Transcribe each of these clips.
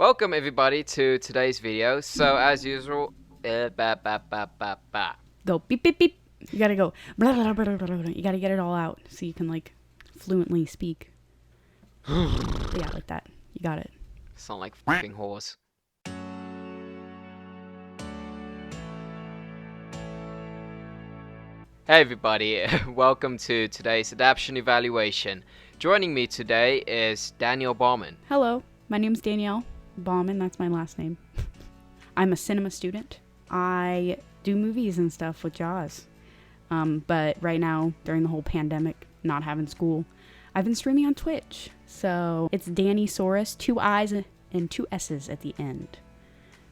Welcome everybody to today's video. So as usual, Go beep beep beep. You gotta go. Blah, blah, blah, blah, blah, blah. You gotta get it all out so you can fluently speak. Yeah, like that. You got it. sound like fucking horse. Hey everybody, welcome to today's Adaption evaluation. Joining me today is Danielle Bauman. Hello, my name's Danielle Bauman. That's my last name. I'm a cinema student. I do movies and stuff with Jaws. But right now, during the whole pandemic, not having school, I've been streaming on Twitch. So it's Danny Saurus, 2 I's and 2 S's at the end.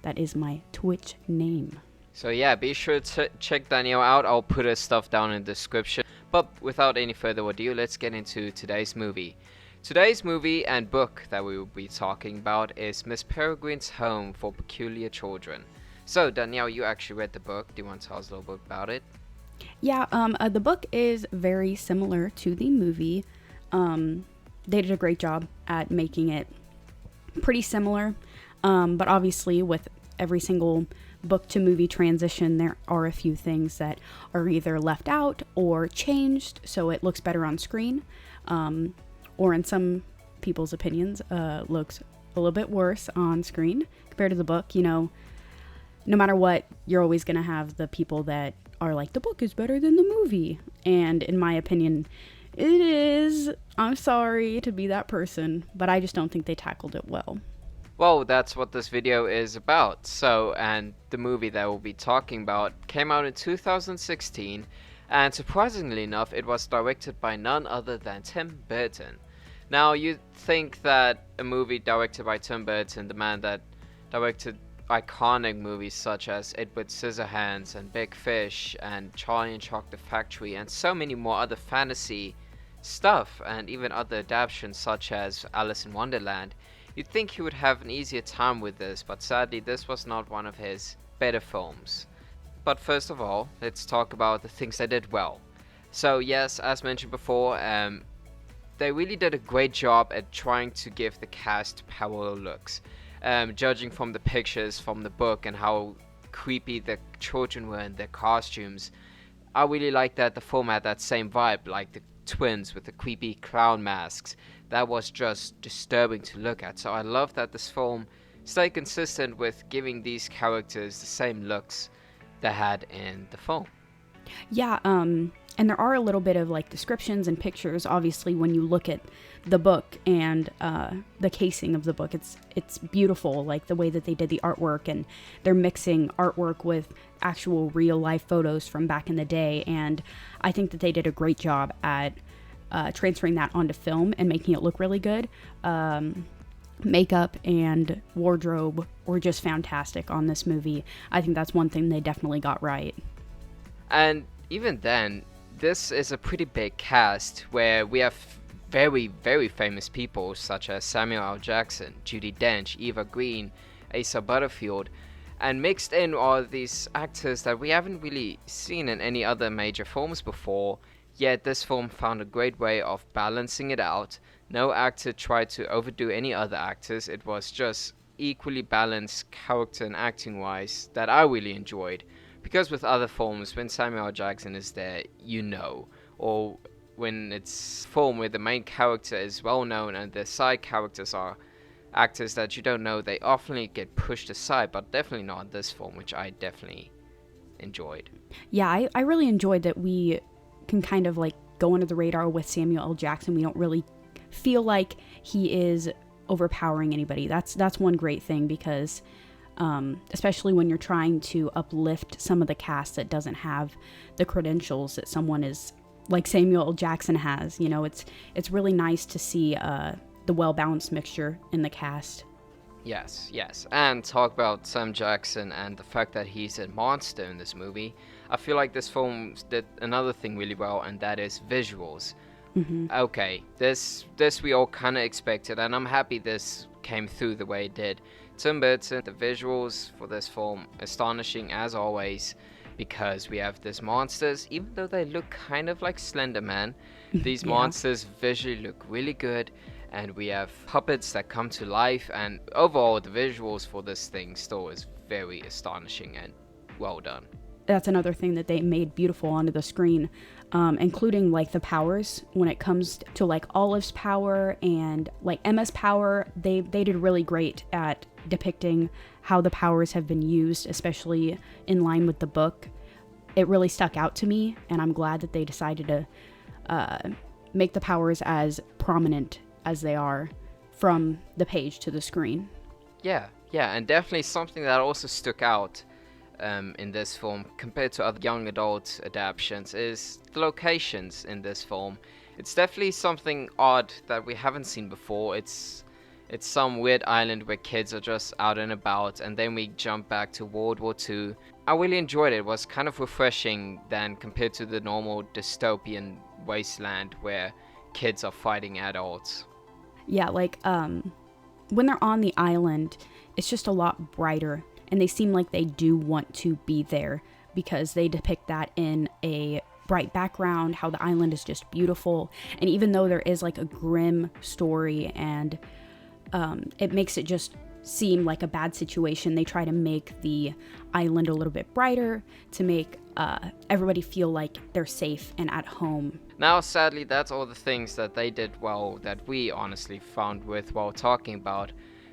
That is my Twitch name. So yeah, be sure to check Danielle out. I'll put her stuff down in the description. But without any further ado, let's get into today's movie. Today's movie and book that we will be talking about is Miss Peregrine's Home for Peculiar Children. So Danielle, you actually read the book. Do you want to tell us a little bit about it? Yeah, the book is very similar to the movie. They did a great job at making it pretty similar. But obviously with every single book to movie transition, there are a few things that are either left out or changed so it looks better on screen, or in some people's opinions looks a little bit worse on screen compared to the book. You know, no matter what, you're always going to have the people that are like, the book is better than the movie, and in my opinion it is. I'm sorry to be that person, but I just don't think they tackled it well. Well, that's what this video is about. So, and the movie that we'll be talking about came out in 2016, and surprisingly enough, it was directed by none other than Tim Burton. Now, you'd think that a movie directed by Tim Burton, the man that directed iconic movies such as Edward Scissorhands and Big Fish and Charlie and Chocolate Factory and so many more other fantasy stuff, and even other adaptations such as Alice in Wonderland, you'd think he would have an easier time with this, but sadly this was not one of his better films. But first of all, let's talk about the things they did well. So yes, as mentioned before, they really did a great job at trying to give the cast parallel looks. Judging from the pictures from the book and how creepy the children were in their costumes, I really like that the film had that same vibe, like the twins with the creepy clown masks. That was just disturbing to look at. So I love that this film stayed consistent with giving these characters the same looks they had in the film. Yeah, and there are a little bit of descriptions and pictures. Obviously, when you look at the book and the casing of the book, it's beautiful, like the way that they did the artwork, and they're mixing artwork with actual real life photos from back in the day. And I think that they did a great job at transferring that onto film and making it look really good. Makeup and wardrobe were just fantastic on this movie. I think that's one thing they definitely got right. And even then, this is a pretty big cast where we have very, very famous people such as Samuel L. Jackson, Judi Dench, Eva Green, Asa Butterfield, and mixed in are these actors that we haven't really seen in any other major films before, yet this film found a great way of balancing it out. No actor tried to overdo any other actors. It was just equally balanced character and acting wise that I really enjoyed. Because with other films, when Samuel L. Jackson is there, you know, or when it's a film where the main character is well known and the side characters are actors that you don't know, they often get pushed aside, but definitely not in this film, which I definitely enjoyed. Yeah, I really enjoyed that we can kind of go under the radar with Samuel L. Jackson. We don't really feel like he is overpowering anybody. That's one great thing, because especially when you're trying to uplift some of the cast that doesn't have the credentials that someone is like Samuel L. Jackson has. You know, it's really nice to see the well-balanced mixture in the cast. Yes, and talk about Sam Jackson and the fact that he's a monster in this movie. I feel like this film did another thing really well, and that is visuals. Okay, this we all kind of expected, and I'm happy this came through the way it did. Tim Burton, the visuals for this film, astonishing as always, because we have these monsters, even though they look kind of like Slender Man, these Yeah. monsters visually look really good, and we have puppets that come to life, and overall the visuals for this thing still is very astonishing and well done. That's another thing that they made beautiful onto the screen, including like the powers. When it comes to like Olive's power and like Emma's power, they did really great at depicting how the powers have been used, especially in line with the book. It really stuck out to me, and I'm glad that they decided to make the powers as prominent as they are from the page to the screen. Yeah, and definitely something that also stuck out in this film compared to other young adult adaptations is the locations in this film. It's definitely something odd that we haven't seen before. It's some weird island where kids are just out and about, and then we jump back to World War II. I really enjoyed it. It was kind of refreshing than compared to the normal dystopian wasteland where kids are fighting adults. Yeah, like when they're on the island, it's just a lot brighter, and they seem like they do want to be there because they depict that in a bright background, how the island is just beautiful. And even though there is like a grim story and it makes it just seem like a bad situation, they try to make the island a little bit brighter to make everybody feel like they're safe and at home. Now, sadly, that's all the things that they did well that we honestly found worthwhile talking about.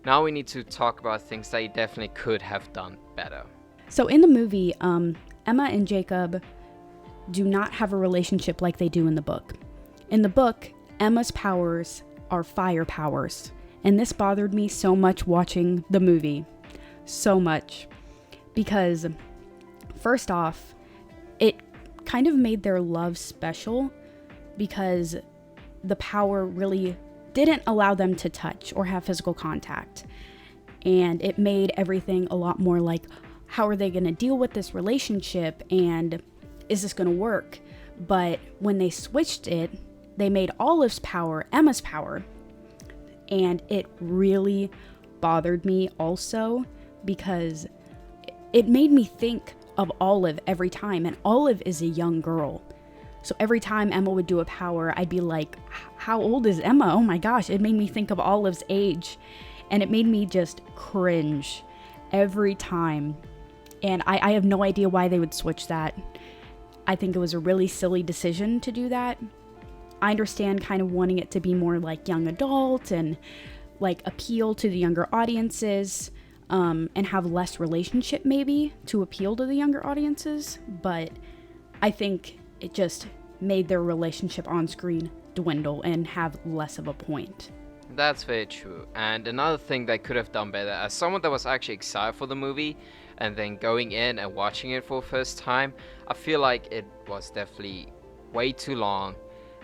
Now we need to talk about things they definitely could have done better. So in the movie, Emma and Jacob do not have a relationship like they do in the book. In the book, Emma's powers are fire powers, and this bothered me so much watching the movie. So much. Because, first off, it kind of made their love special because the power really didn't allow them to touch or have physical contact. And it made everything a lot more like, how are they going to deal with this relationship, and is this going to work? But when they switched it, they made Olive's power Emma's power. And it really bothered me also because it made me think of Olive every time. And Olive is a young girl. So every time Emma would do a power, I'd be like, how old is Emma? Oh my gosh, it made me think of Olive's age. And it made me just cringe every time. And I have no idea why they would switch that. I think it was a really silly decision to do that. I understand kind of wanting it to be more like young adult and like appeal to the younger audiences, and have less relationship maybe to appeal to the younger audiences. But I think it just made their relationship on screen dwindle and have less of a point. That's very true. And another thing they could have done better, as someone that was actually excited for the movie and then going in and watching it for the first time, I feel like it was definitely way too long.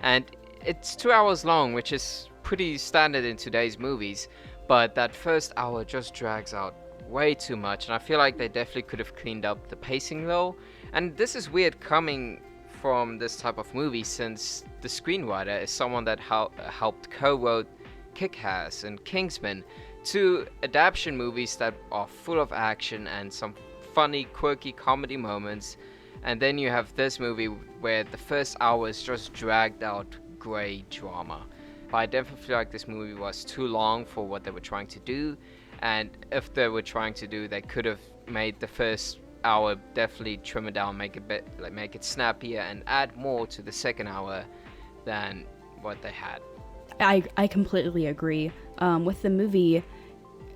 And it's 2 hours long, which is pretty standard in today's movies, but that first hour just drags out way too much, and I feel like they definitely could have cleaned up the pacing though. And this is weird coming from this type of movie, since the screenwriter is someone that helped co-wrote Kick-Ass and Kingsman, two adaptation movies that are full of action and some funny, quirky comedy moments. And then you have this movie where the first hour is just dragged out grey drama. But I definitely feel like this movie was too long for what they were trying to do. And if they were trying to do, they could have made the first hour, definitely trim it down, make it snappier, and add more to the second hour than what they had. I completely agree. With the movie,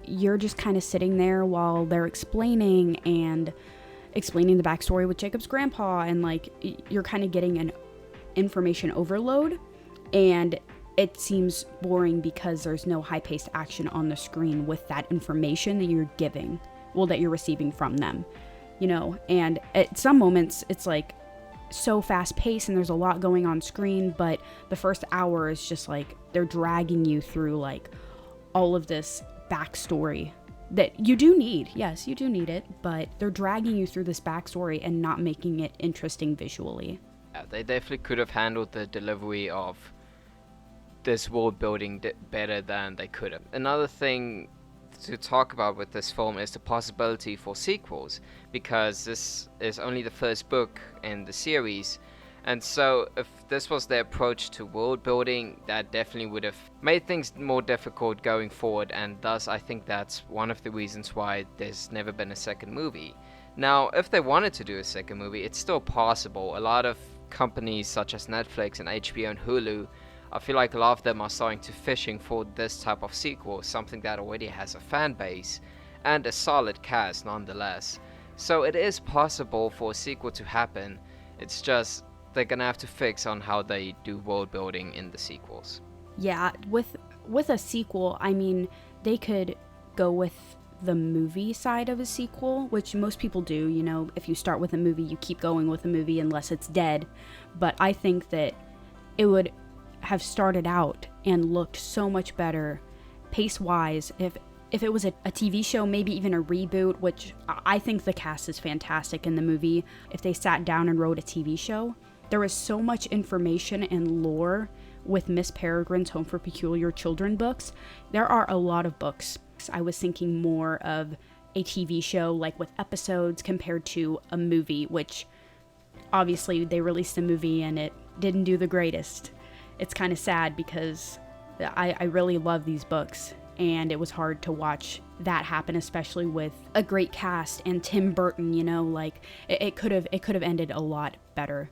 you're just kind of sitting there while they're explaining the backstory with Jacob's grandpa, and like you're kind of getting an information overload, and it seems boring because there's no high-paced action on the screen with that information that you're receiving from them, you know. And at some moments it's like so fast-paced and there's a lot going on screen, but the first hour is just like they're dragging you through like all of this backstory that you do need. Yes, you do need it, but they're dragging you through this backstory and not making it interesting visually. Yeah, they definitely could have handled the delivery of this world building better than they could have. Another thing to talk about with this film is the possibility for sequels, because this is only the first book in the series, And so if this was their approach to world building, that definitely would have made things more difficult going forward, and thus I think that's one of the reasons why there's never been a second movie. Now, if they wanted to do a second movie, it's still possible. A lot of companies such as Netflix and HBO and Hulu, I feel like a lot of them are starting to fishing for this type of sequel, something that already has a fan base and a solid cast nonetheless. So it is possible for a sequel to happen. It's just they're gonna have to fix on how they do world building in the sequels. Yeah, with a sequel, I mean, they could go with the movie side of a sequel, which most people do. You know, if you start with a movie, you keep going with a movie unless it's dead. But I think that it would have started out and looked so much better pace-wise if it was a TV show, maybe even a reboot, which I think the cast is fantastic in the movie. If they sat down and wrote a TV show, there is so much information and lore with Miss Peregrine's Home for Peculiar Children books. There are a lot of books. I was thinking more of a TV show, like with episodes compared to a movie, which obviously they released a movie and it didn't do the greatest. It's kind of sad because I really love these books, and it was hard to watch that happen, especially with a great cast and Tim Burton, you know, like it could have ended a lot better.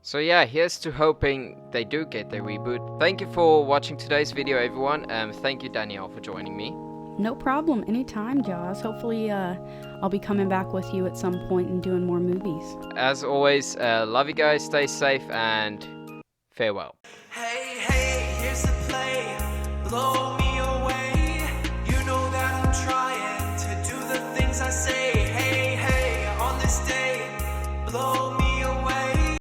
So yeah, here's to hoping they do get their reboot. Thank you for watching today's video, everyone. Thank you, Danielle, for joining me. No problem, anytime, Jaws. Hopefully I'll be coming back with you at some point and doing more movies. As always, love you guys, stay safe, and farewell. Hey, hey, here's the play. Blow